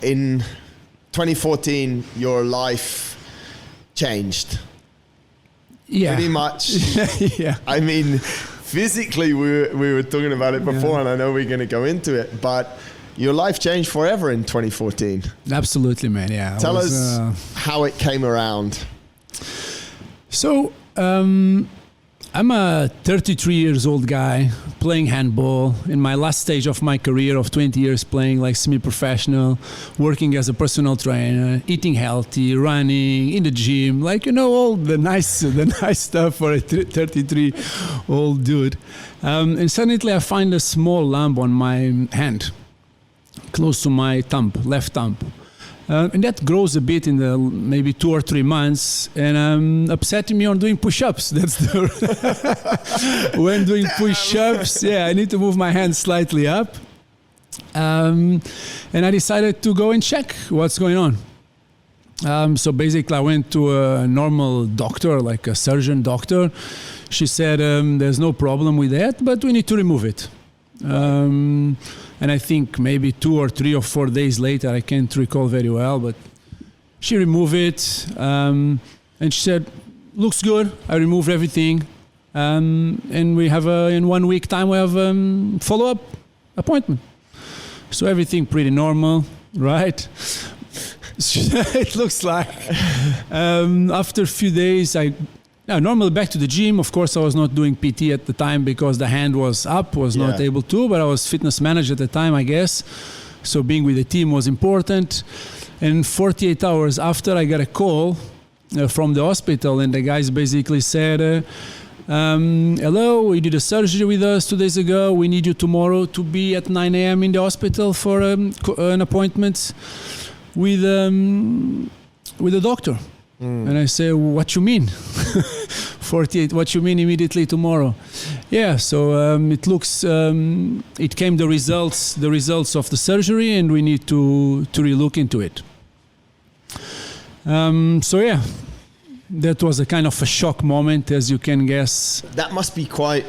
in 2014, your life changed. Yeah. Pretty much. Yeah. I mean, physically, we were talking about it before, and I know we're going to go into it, but your life changed forever in 2014. Absolutely, man. Yeah. Tell us how it came around. So, I'm a 33 years old guy playing handball in my last stage of my career of 20 years playing like semi-professional, working as a personal trainer, eating healthy, running in the gym, like, you know, all the nice stuff for a 33 old dude. And suddenly I find a small lump on my hand, close to my thumb, left thumb. And that grows a bit in the maybe 2 or 3 months, and upsetting me on doing push-ups. That's the when doing push-ups. Yeah, I need to move my hand slightly up, and I decided to go and check what's going on. So basically, I went to a normal doctor, like a surgeon doctor. She said there's no problem with that, but we need to remove it. And I think maybe 2 or 3 or 4 days later, I can't recall very well, but she removed it, and she said, looks good. I removed everything. And we have in 1 week time, we have follow-up appointment. So everything pretty normal, right? It looks like. After a few days, normally back to the gym. Of course, I was not doing PT at the time because the hand was up, was not able to, but I was fitness manager at the time, I guess. So being with the team was important. And 48 hours after, I got a call from the hospital, and the guys basically said, hello, you did a surgery with us 2 days ago. We need you tomorrow to be at 9 a.m. in the hospital for an appointment with the doctor. And I say, what you mean? 48, what you mean immediately tomorrow? Yeah, so it looks, it came the results of the surgery, and we need to relook into it. So yeah, that was a kind of a shock moment, as you can guess. That must be quite,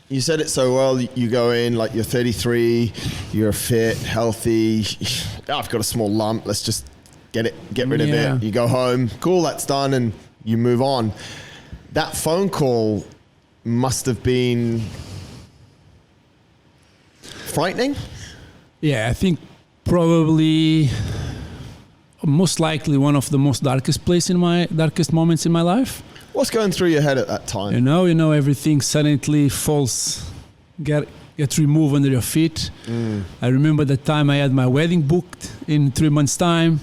you said it so well, you go in, like you're 33, you're fit, healthy, I've got a small lump, let's just get rid of it. You go home, cool, that's done, and you move on. That phone call must have been frightening. Yeah, I think probably most likely one of the most darkest moments in my life. What's going through your head at that time? You know, everything suddenly falls, get removed under your feet. I remember the time I had my wedding booked in 3 months' time.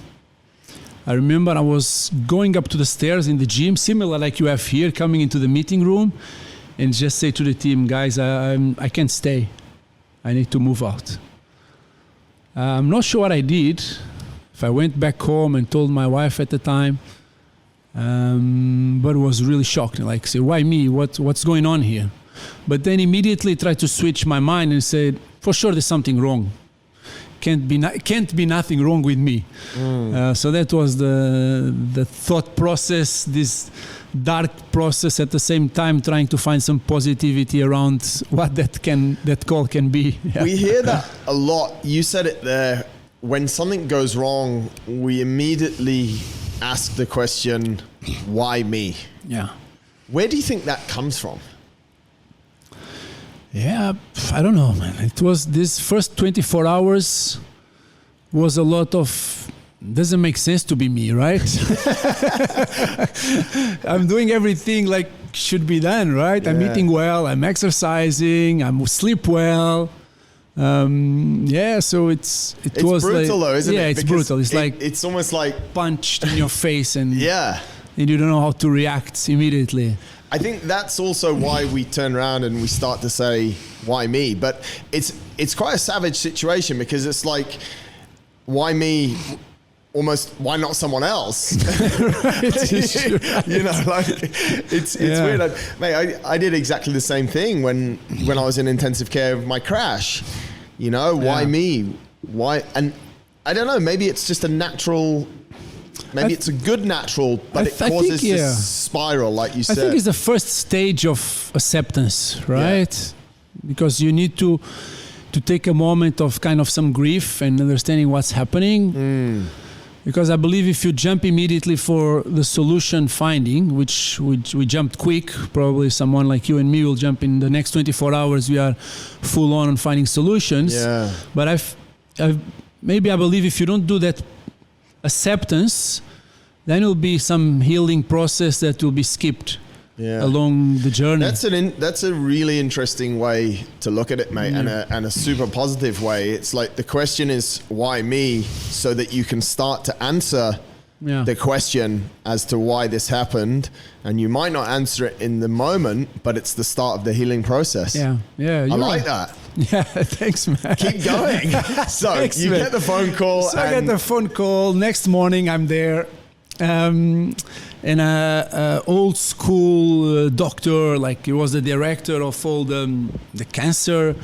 I remember I was going up to the stairs in the gym, similar like you have here, coming into the meeting room, and just say to the team, guys, I can't stay. I need to move out. I'm not sure what I did. If I went back home and told my wife at the time, but was really shocked. Like, say, why me? What's going on here? But then immediately tried to switch my mind and said, for sure there's something wrong. Can't be nothing wrong with me. So that was the thought process, this dark process at the same time, trying to find some positivity around what that call can be. Yeah. We hear that a lot. You said it there. When something goes wrong, we immediately ask the question, why me? Yeah. Where do you think that comes from? Yeah, I don't know, man. It was this first 24 hours was a lot of, doesn't make sense to be me, right? I'm doing everything like should be done, right? Yeah. I'm eating well, I'm exercising, I'm sleep well. So it's was brutal like, though, isn't it? Yeah, it's brutal. It's like it's almost like punched in your face, and yeah, and you don't know how to react immediately. I think that's also why we turn around and we start to say, why me? But it's quite a savage situation, because it's like, why me? Almost, why not someone else? Right. You know, like it's weird. Like, mate, I did exactly the same thing when I was in intensive care of my crash. You know, why me? Why? And I don't know, maybe it's just a natural, maybe it's a good natural, but it causes this spiral, like you said. I think it's the first stage of acceptance, right? Yeah. Because you need to to take a moment of kind of some grief and understanding what's happening. Because I believe if you jump immediately for the solution finding, which we jumped quick, probably someone like you and me will jump in the next 24 hours. We are full on finding solutions. Yeah. But I believe if you don't do that acceptance, then it will be some healing process that will be skipped along the journey. That's a really interesting way to look at it, mate, and a super positive way. It's like the question is, why me? So that you can start to answer the question as to why this happened, and you might not answer it in the moment, but it's the start of the healing process. Yeah. I like that. Yeah, thanks, man. Keep going. So Thanks, you man. get the phone call. So I get the phone call. Next morning, I'm there. And a old school doctor, like he was the director of all the cancer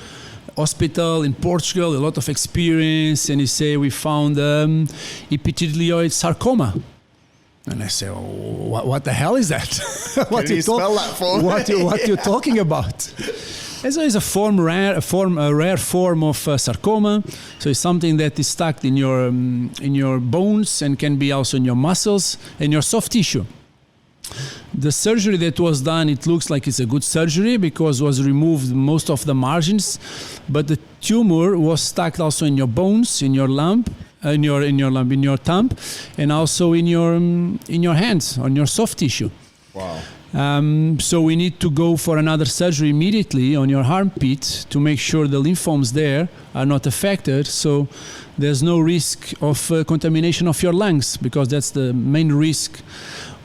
hospital in Portugal, a lot of experience, and he say we found epithelioid sarcoma. And I say, oh, what the hell is that? Can you spell that for me? What you talking about? And so it's a rare form of sarcoma. So it's something that is stuck in your bones and can be also in your muscles and your soft tissue. The surgery that was done, it looks like it's a good surgery because was removed most of the margins, but the tumor was stuck also in your bones, in your thumb, and also in your hands, on your soft tissue. Wow. So we need to go for another surgery immediately on your armpit to make sure the lymphomes there are not affected. So there's no risk of contamination of your lungs, because that's the main risk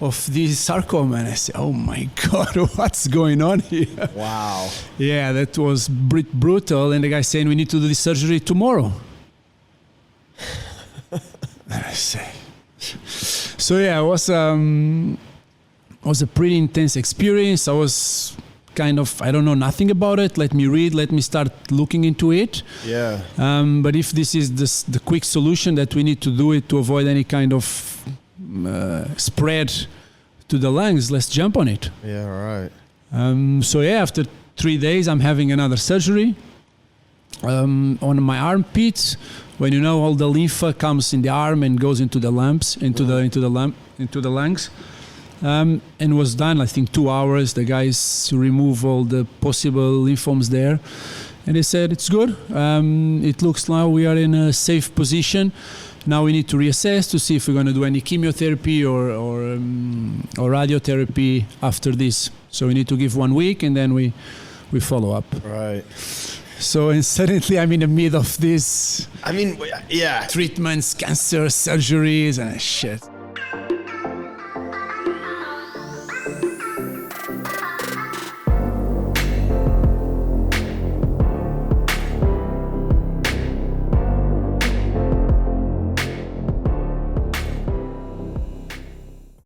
of this sarcoma. And I say, oh my God, what's going on here? Wow. Yeah, that was brutal. And the guy saying, we need to do this surgery tomorrow. And I say, so yeah, it was a pretty intense experience. I was kind of, I don't know nothing about it. Let me read, let me start looking into it. Yeah. But if this is the quick solution that we need to do it to avoid any kind of spread to the lungs, let's jump on it. Yeah, right. So yeah, after 3 days, I'm having another surgery on my armpit. When you know all the lymph comes in the arm and goes into the lungs, into the lungs. And was done, I think, 2 hours. The guys remove all the possible lymphomes there. And they said, it's good. It looks like we are in a safe position. Now we need to reassess to see if we're going to do any chemotherapy or radiotherapy after this. So we need to give 1 week and then we follow up. Right. So and suddenly I'm in the middle of this. I mean, yeah. Treatments, cancer, surgeries, and shit.